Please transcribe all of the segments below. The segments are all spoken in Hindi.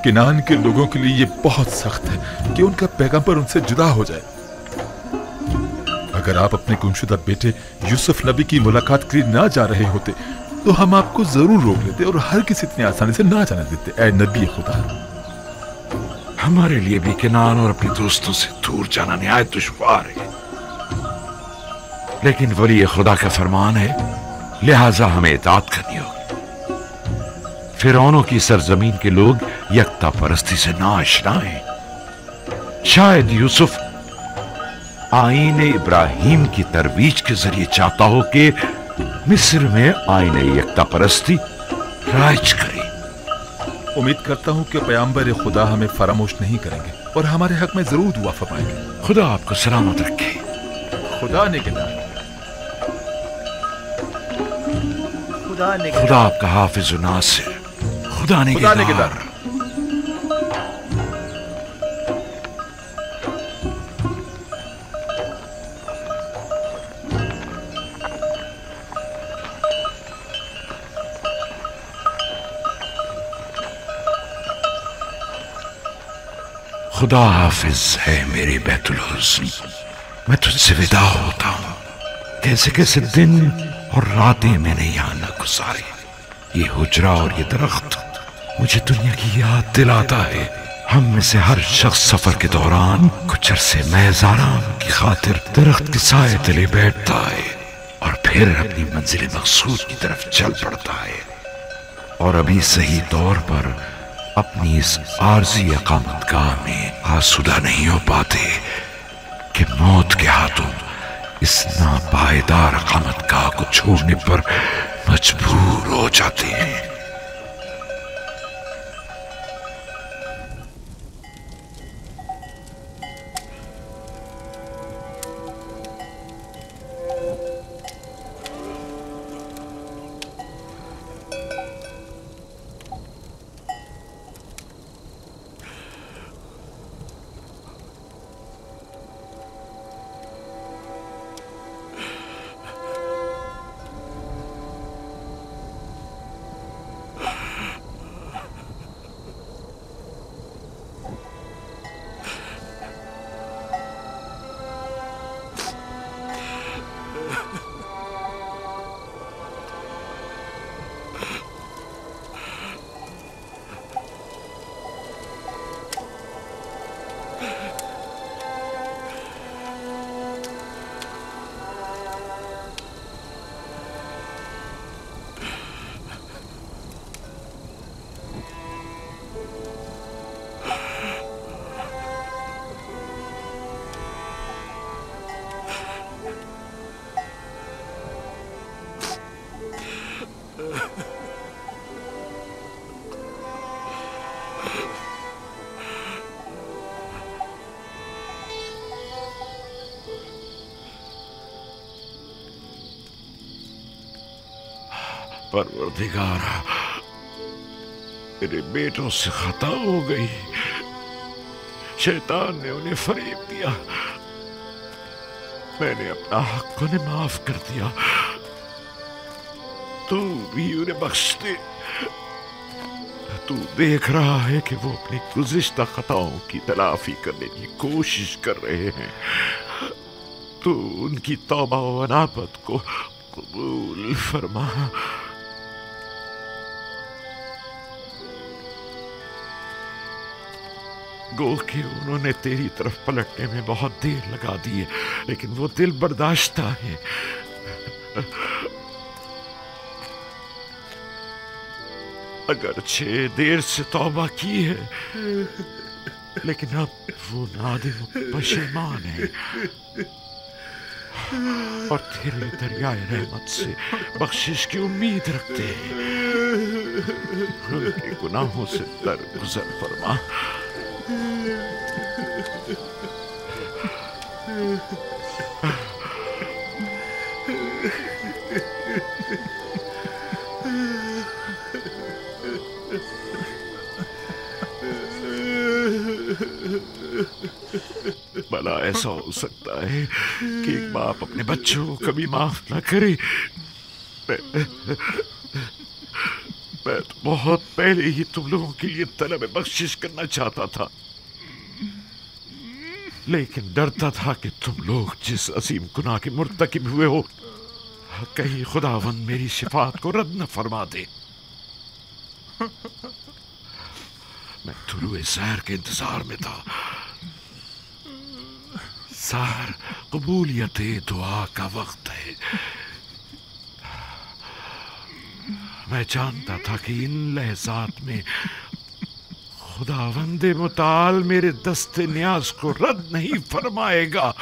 किनान के लोगों के लिए ये बहुत सख्त है कि उनका पैगंबर उनसे जुदा हो जाए। अगर आप अपने गुमशुदा बेटे यूसुफ नबी की मुलाकात के लिए ना जा रहे होते तो हम आपको जरूर रोक लेते और हर किसी इतनी आसानी से ना जाने देते। ऐ नबी खुदा, हमारे लिए भी किनान और अपने दोस्तों से दूर जाना निहायत दुश्वार है, लेकिन वली खुदा का फरमान है, लिहाजा हमें इताअत करनी होगी। फिरौनों की सरजमीन के लोग यकता परस्ती से नाआशना हैं। शायद यूसुफ आईन इब्राहिम की तरवीज के जरिए चाहता हो कि मिस्र में आईन यकता परस्ती राज करे। उम्मीद करता हूं कि पैगंबर खुदा हमें फरामोश नहीं करेंगे और हमारे हक में जरूर दुआ फरमाएंगे। खुदा आपको सलामत रखे। खुदा निगहबान। खुदा आपका हाफिज व नासिर। खुदा निगहबान। खुदा हाफिज है मेरे बैतुल हुस्न। मैं तुझसे विदा होता हूं। कैसे कैसे दिन और रातें मैंने यहां न गुजारी। ये हुजरा और ये दरख्त मुझे दुनिया की याद दिलाता है। हम में से हर शख्स सफर के दौरान कुछ अरसे महज आराम की खातिर दरख्त के साए तले बैठता है और फिर अपनी मंजिल मकसूद की तरफ चल पड़ता है। और अभी सही तौर पर अपनी इस आरजी अकामतगाह में आसूदा नहीं हो पाते कि मौत के हाथों इस नापायदार अकामतगाह को छोड़ने पर मजबूर हो जाते हैं। परवरदिगारा, मेरे बेटों से खता हो गई। शैतान ने उन्हें फरेब दिया। मैंने अपना हक उन्हें माफ कर दिया। तू भी उन्हें बख्श दे। तू देख रहा है कि वो अपनी गुज़िश्ता खताओं की तलाफी करने की कोशिश कर रहे हैं। तू उनकी तौबा व अनाबत को कबूल फरमा। गो कि उन्होंने तेरी तरफ पलटने में बहुत देर लगा दी है, लेकिन वो दिल बर्दाश्ता है। अगरचे देर से तौबा की है, लेकिन अब वो नादिम पशेमान है और तेरे दरियाए रहमत से बख्शिश की उम्मीद रखते हैं। उनके गुनाहों से दरगुजर फरमा। भला ऐसा हो सकता है कि एक बाप अपने बच्चों को कभी माफ ना करे? मैं तो बहुत पहले ही तुम लोगों के लिए तलब बख्शिश करना चाहता था, लेकिन डरता था कि तुम लोग जिस अजीम गुनाह के मुर्तकिब हुए हो, कहीं खुदावंद मेरी शिफात को रद्द न फरमा दे। मैं तुलुए सहर के इंतजार में था। सहर कबूलियत दुआ का वक्त है। मैं जानता था कि इन लहज़ात में खुदावंद मुताल मेरे दस्ते न्याज को रद्द नहीं फरमाएगा।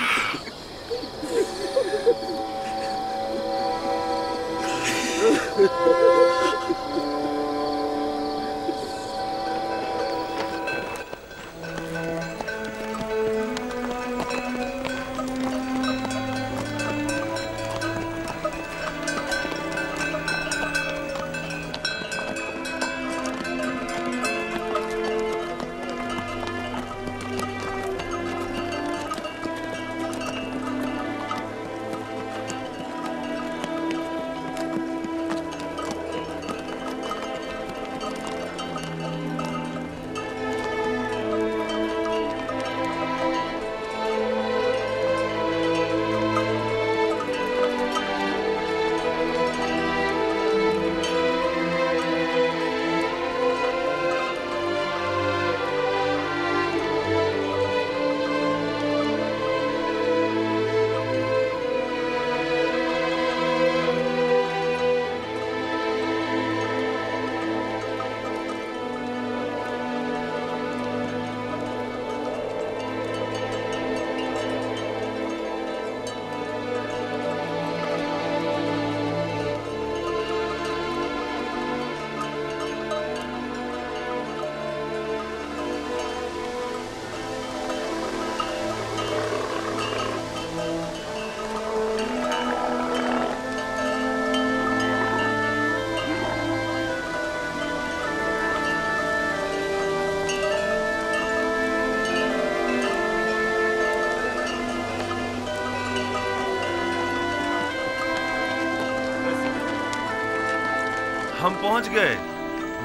हम पहुंच गए।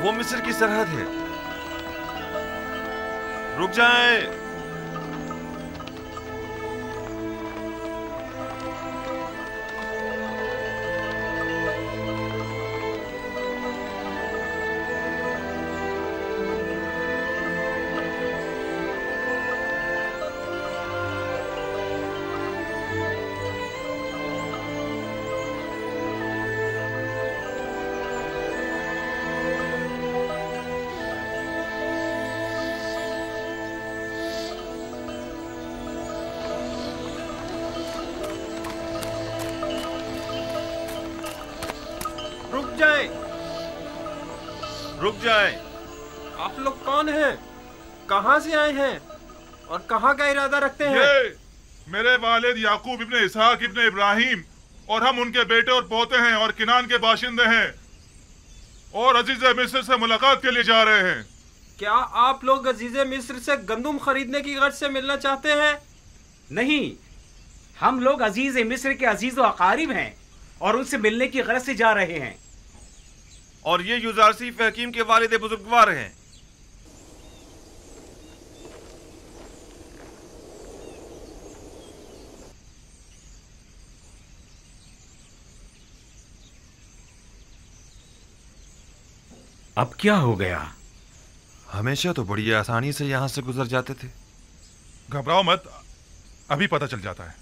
वो मिस्र की सरहद है। रुक जाएं। रुक जाएं। आप लोग कौन हैं? कहां से आए हैं और कहां का इरादा रखते हैं? ये मेरे वालिद याकूब इब्ने इसहाक इब्ने इब्राहिम और हम उनके बेटे और पोते हैं और किनान के बाशिंदे हैं और अजीज मिस्र से मुलाकात के लिए जा रहे हैं। क्या आप लोग अजीज मिस्र से गंदुम खरीदने की गर्ज से मिलना चाहते हैं? नहीं, हम लोग अजीज मिस्र के अजीज व अकारिब हैं और उनसे मिलने की गर्ज से जा रहे हैं। और ये युजारसीफ हकीम के वालिद बुजुर्गवार हैं। अब क्या हो गया? हमेशा तो बड़ी आसानी से यहां से गुजर जाते थे। घबराओ मत, अभी पता चल जाता है।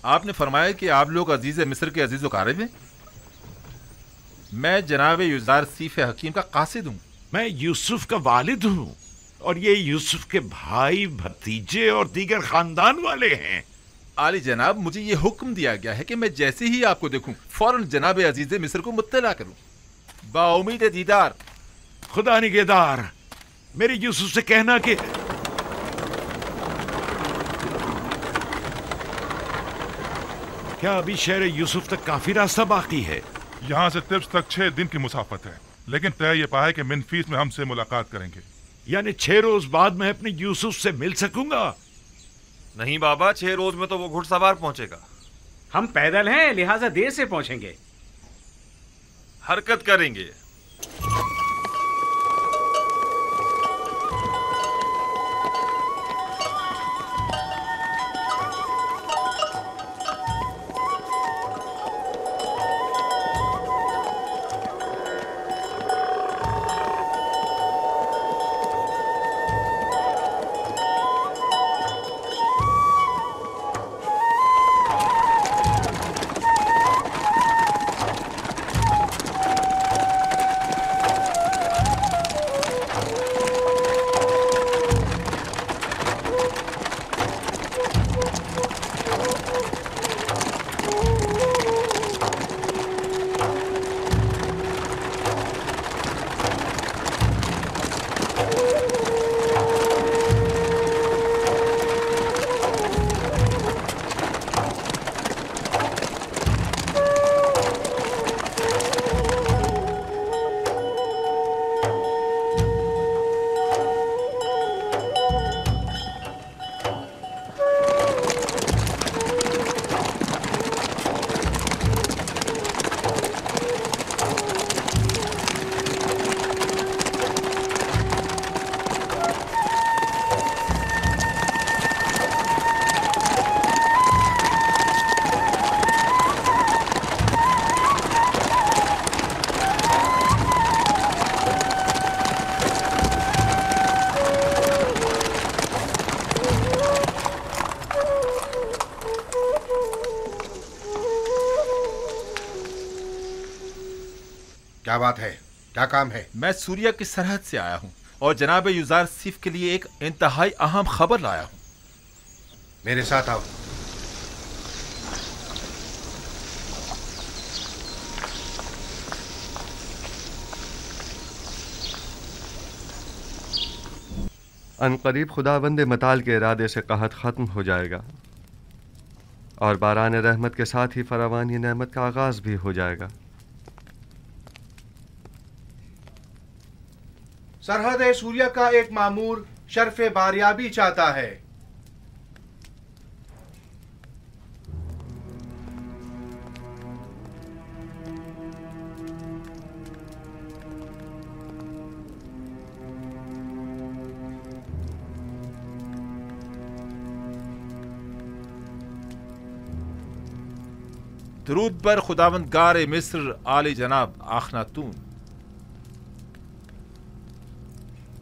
आपने फरमाया कि आप लोग अजीज मिस्र के अजीज वकारिब हैं। मैं जनाब युजार सीफ हकीम का कासिद हूँ। मैं यूसुफ का वालिद हूँ और ये यूसुफ के भाई, भतीजे और दीगर खानदान वाले हैं। आली जनाब, मुझे ये हुक्म दिया गया है कि मैं जैसे ही आपको देखूं फौरन जनाब अजीज मिस्र को मुत्तला करूं। बाउमीद दीदार। खुदा निगहदार, मेरे यूसुफ से कहना कि क्या अभी शहर यूसुफ तक काफी रास्ता बाकी है? यहाँ से तिब्स तक 6 दिन की मुसाफत है। लेकिन तय ये पाया कि मिनफीस में हमसे मुलाकात करेंगे। यानी 6 रोज बाद मैं अपने यूसुफ से मिल सकूंगा? नहीं बाबा, 6 रोज में तो वो घुड़सवार पहुंचेगा। हम पैदल हैं, लिहाजा देर से पहुंचेंगे। हरकत करेंगे। क्या बात है? क्या काम है? मैं सूरिया की सरहद से आया हूँ और जनाब युजार सिफ के लिए एक इंतहाई अहम खबर लाया हूँ। मेरे साथ आओ। अनकरीब खुदावंद मताल के इरादे से कहत ख़त्म हो जाएगा और बारान रहमत के साथ ही फरावानी नेमत का आगाज भी हो जाएगा। सरहद सूर्या का एक मामूर शर्फ़े बारियाबी चाहता है। दरूद पर खुदावंद गार मिस्र आली जनाब आखनातून।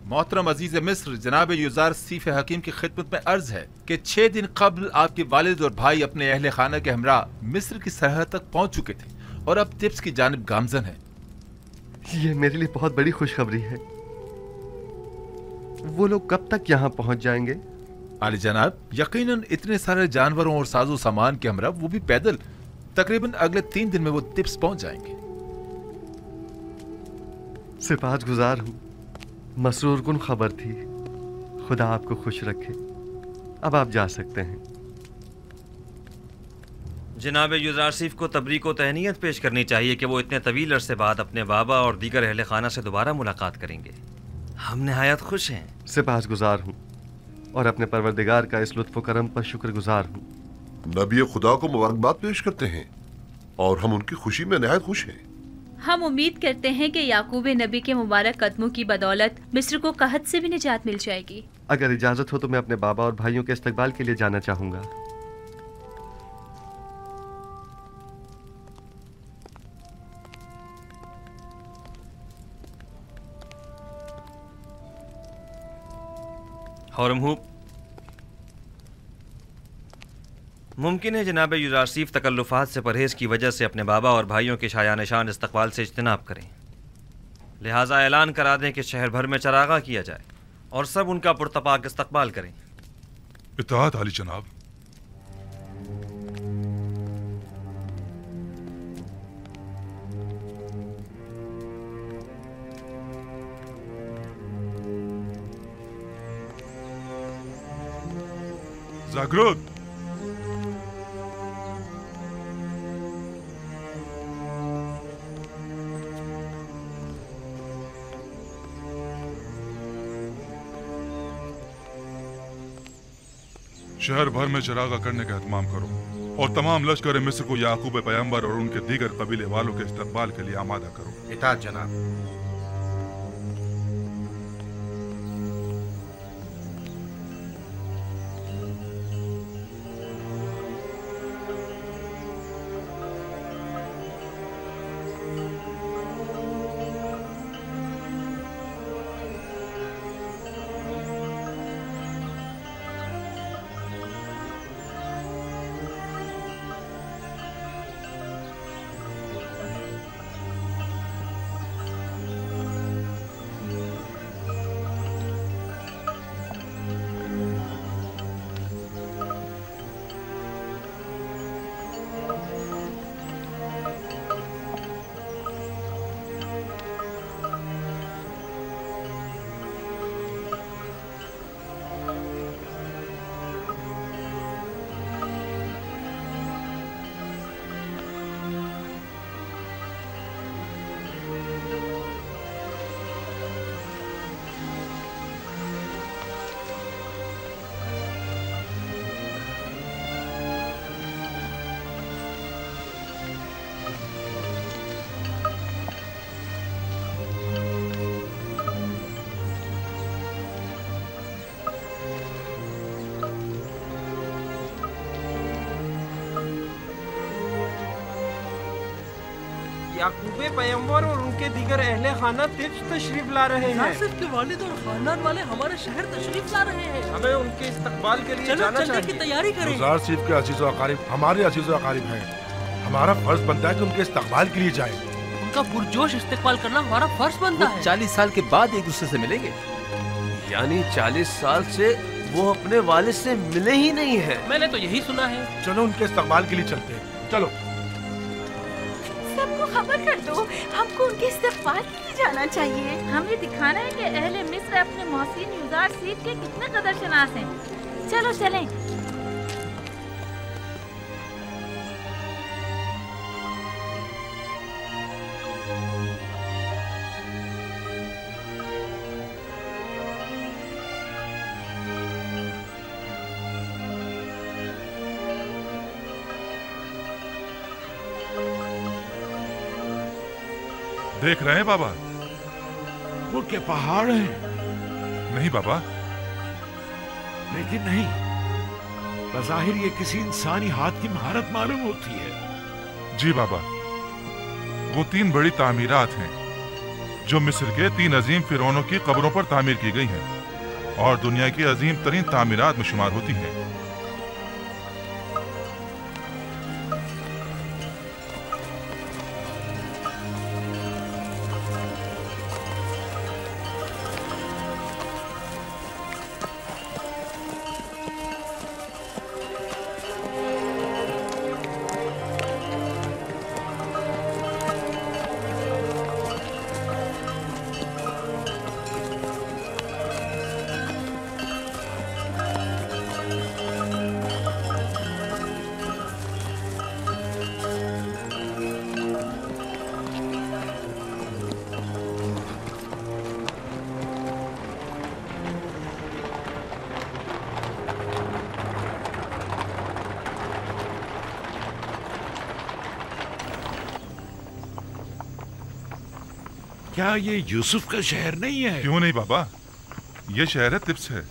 मोहतरम अजीज मिस्र जनाब युजार सीफ हकीम की खिदमत में अर्ज है कि 6 दिन कबल आपके वालिद और भाई अपने अहले खाना के हमरा मिस्र की सरहद तक पहुंच चुके थे और अब तिब्स की जानिब गामजन है। ये मेरे लिए बहुत बड़ी खुशखबरी है। वो लोग कब तक यहाँ पहुंच जाएंगे? आली जनाब, यकीनन इतने सारे जानवरों और साजो सामान के हमरा, वो भी पैदल, तकरीबन अगले 3 दिन में वो तिब्स पहुंच जाएंगे। सिपाहगुजार हूँ, मसरूर कुन खबर थी। खुदा आपको खुश रखे। अब आप जा सकते हैं। जनाब युजारसीफ को तबरीक व तहनीयत पेश करनी चाहिए कि वो इतने तवील अरसे बाद अपने बाबा और दीगर अहले खाना से दोबारा मुलाकात करेंगे। हम नहायत खुश हैं। सिपाहगुजार हूँ और अपने परवरदिगार का इस लुत्फ़ करम पर शुक्रगुजार हूँ। नबी खुदा को मुबारकबाद पेश करते हैं और हम उनकी खुशी में नहायत खुश हैं। हम उम्मीद करते हैं कि याकूब नबी के मुबारक कदमों की बदौलत मिस्र को कहत से भी निजात मिल जाएगी। अगर इजाजत हो तो मैं अपने बाबा और भाइयों के इस्तकबाल के लिए जाना चाहूंगा। हौरमहूब, मुमकिन है जनाब युजारसीफ तकल्लुफ़ात से परहेज़ की वजह से अपने बाबा और भाइयों के शाया निशान इस्तकबाल से इज्तनाब करें। लिहाजा ऐलान करा दें कि शहर भर में चरागा किया जाए और सब उनका पुरतपाक इस्तकबाल करें। इत्ताअत आली जनाब। जागरुत, शहर भर में चरागा करने का एहतमाम करो और तमाम लश्कर मिस्र को याकूब पैगंबर और उनके दीगर कबीले वालों के इस्तकबाल के लिए आमादा करो। इताअत जनाब। याकूबे पैगंबर और उनके दीगर अहले खाना तिब्स तशरीफ ला रहे हैं। नासिर के वालिद और खानदान वाले हमारे शहर तशरीफ ला रहे हैं। हमें उनके इस्तकबाल के लिए जाना चलने चाहिए। की तैयारी करें। गुजार सिर्फ के अजीज व अकारिब हमारे अजीज व अकारिब हैं। हमारा फर्ज बनता है कि उनके इस्तकबाल के लिए जाएं। उनका पुरजोश इस्तकबाल करना हमारा फर्ज बनता है। 40 साल के बाद एक दूसरे से मिलेंगे। यानी 40 साल से वो अपने वालिद से मिले ही नहीं है। मैंने तो यही सुना है। चलो उनके इस्तकबाल के लिए चलते हैं। चलो सबको खबर कर दो, हमको उनके इस्तकबाल के लिए जाना चाहिए। हमें दिखाना है कि अहले मिस्र अपने मोहसिन युजार सीफ के कितने कदर शनास हैं। चलो चलें। देख रहे हैं बाबा? वो क्या पहाड़ है? नहीं बाबा। लेकिन नहीं, बज़ाहिर ये किसी इंसानी हाथ की महारत मालूम होती है। जी बाबा, वो 3 बड़ी तामीरात हैं जो मिस्र के 3 अजीम फिरौनों की कब्रों पर तामीर की गई हैं और दुनिया की अजीम तरीन तामीरात में शुमार होती हैं। क्या ये यूसुफ का शहर नहीं है? क्यों नहीं बाबा, ये शहर है तिब्स है।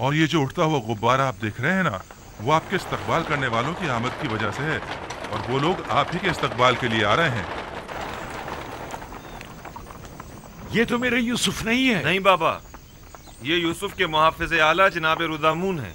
और ये जो उठता हुआ गुब्बारा आप देख रहे हैं ना, वो आपके इस्तकबाल करने वालों की आमद की वजह से है और वो लोग आप ही के इस्तकबाल के लिए आ रहे हैं। ये तो मेरे यूसुफ नहीं है। नहीं बाबा, ये यूसुफ के मुहाफिज आला जनाब रुदामून है।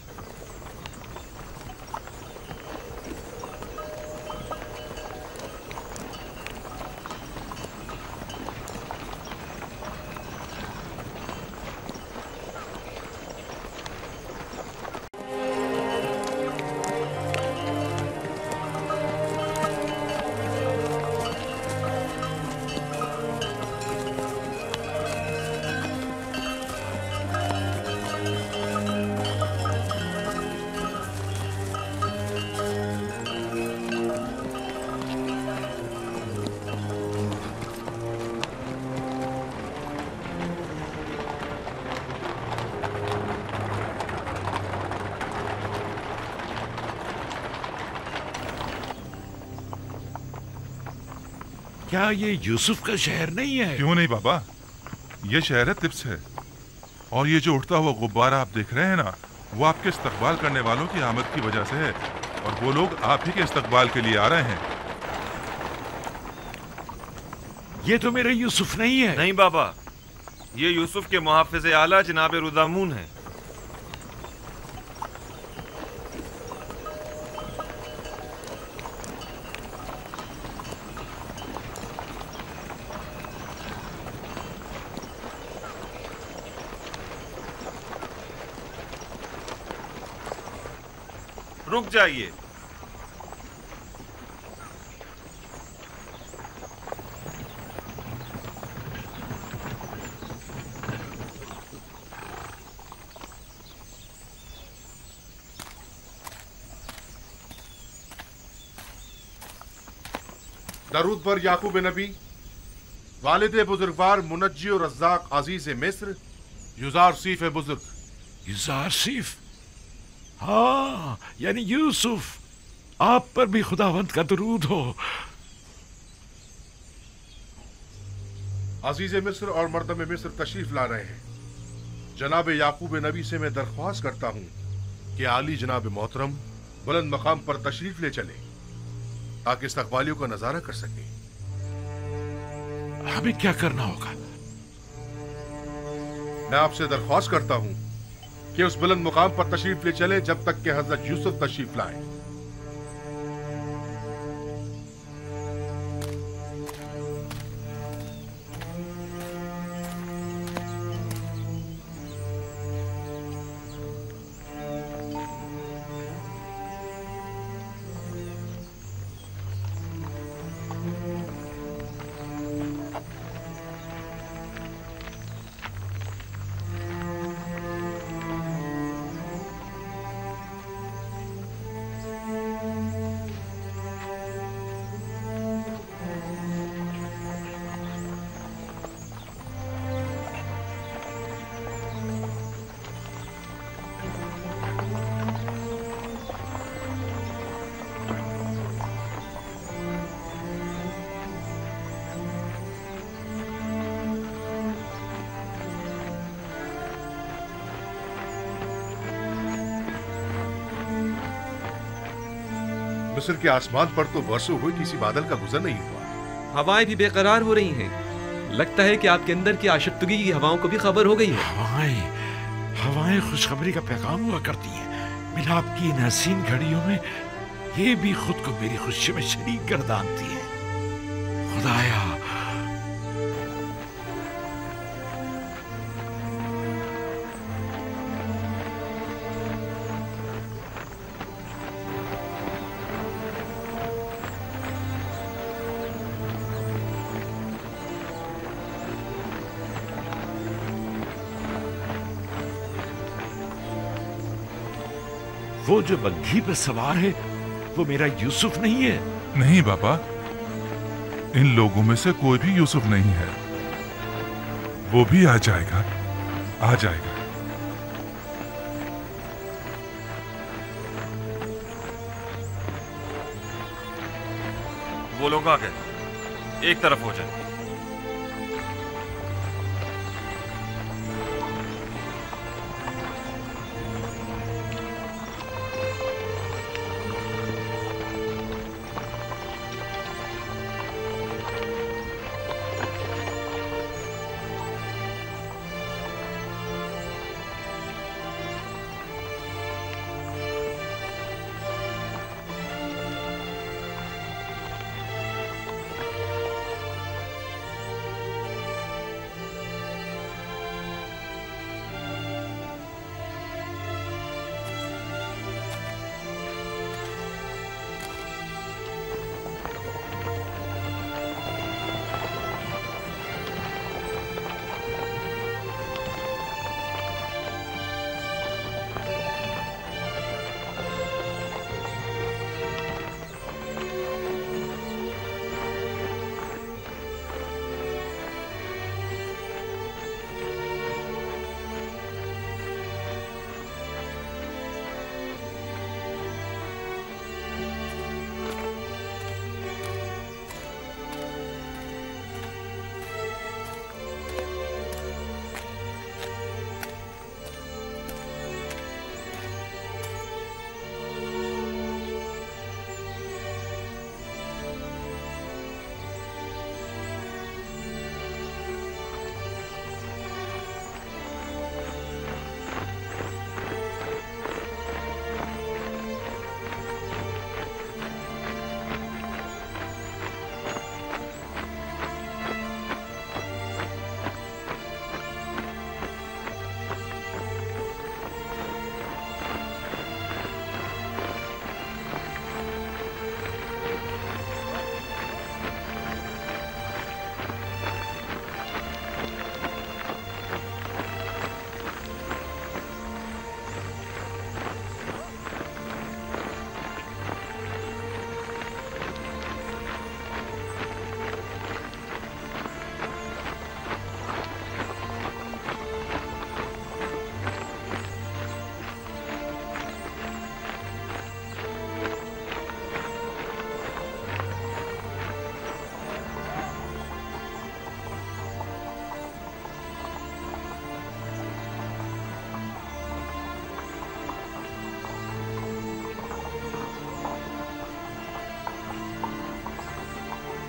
क्या ये यूसुफ का शहर नहीं है? क्यों नहीं बाबा, ये शहर है तिब्स है। और ये जो उठता हुआ गुब्बारा आप देख रहे हैं ना, वो आपके इस्तकबाल करने वालों की आमद की वजह से है, और वो लोग आप ही के इस्तकबाल के लिए आ रहे हैं। ये तो मेरा यूसुफ नहीं है। नहीं बाबा, ये यूसुफ के मुहाफिज आला जनाब रुदामून है। रुक जाइए। दरूद पर याकूब नबी, वालिद बुजुर्गवार मुनज्जी और रज़्ज़ाक अजीज मिस्र, युजार सीफ बुजुर्ग। युजार सीफ? हाँ, यानी यूसुफ। आप पर भी खुदावंद का दरूद हो। अजीज मिस्र और मर्दम मिस्र तशरीफ ला रहे हैं। जनाब याकूब नबी से मैं दरख्वास्त करता हूँ कि आली जनाब मोहतरम बुलंद मकाम पर तशरीफ ले चले ताकि इस्तकबालियों का नजारा कर सके। हमें क्या करना होगा? मैं आपसे दरख्वास्त करता हूँ कि उस बुलंद मुकाम पर तशरीफ ले चले जब तक कि हजरत यूसुफ तशरीफ लाए। मिस्र के आसमान पर तो बरसों हुए किसी बादल का गुजर नहीं हुआ। हवाएं भी बेकरार हो रही हैं। लगता है कि आपके अंदर की आशिकगी की हवाओं को भी खबर हो गई है। हवाएं खुशखबरी का पैगाम हुआ करती हैं। मिलाप की इन हसीन घड़ियों में ये भी खुद को मेरी खुशी में शरीक गर्दानती है। खुदाया, वो जो बग्घी पे सवार है वो मेरा यूसुफ नहीं है। नहीं बाबा, इन लोगों में से कोई भी यूसुफ नहीं है। वो भी आ जाएगा, आ जाएगा। वो लोग आ गए, एक तरफ हो जाए।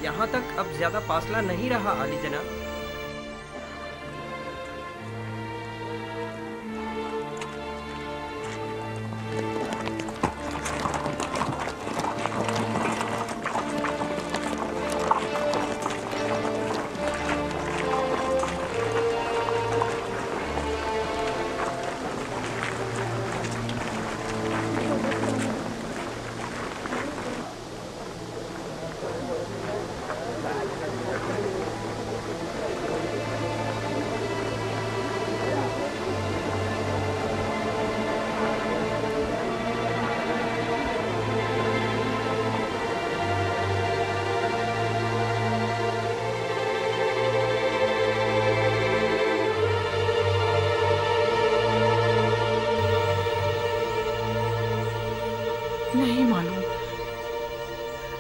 यहाँ तक अब ज्यादा फासला नहीं रहा आली जनाब।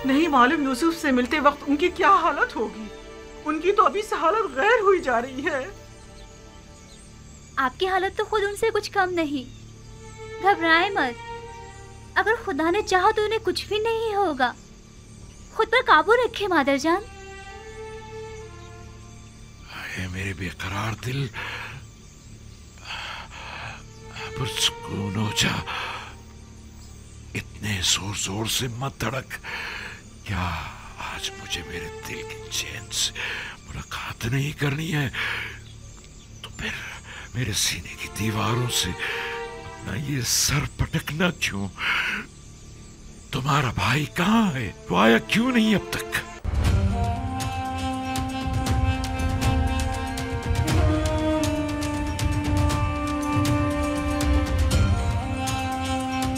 नहीं मालूम यूसुफ से मिलते वक्त उनकी क्या हालत होगी। उनकी तो अभी से हालत गैर हुई जा रही है। आपकी हालत तो खुद उनसे कुछ कम नहीं। घबराए मत, अगर खुदा ने चाहा तो उन्हें कुछ भी नहीं होगा। खुद पर काबू रखे मादरजान। मेरे बेकरार दिल, पुरसुकून हो जा। इतने जोर जोर से मत धड़क। क्या आज मुझे मेरे दिल के चैन से मुलाकात नहीं करनी है तो फिर मेरे सीने की दीवारों से अपना ये सर पटकना क्यों? तुम्हारा भाई कहाँ है? वो आया क्यों नहीं अब तक?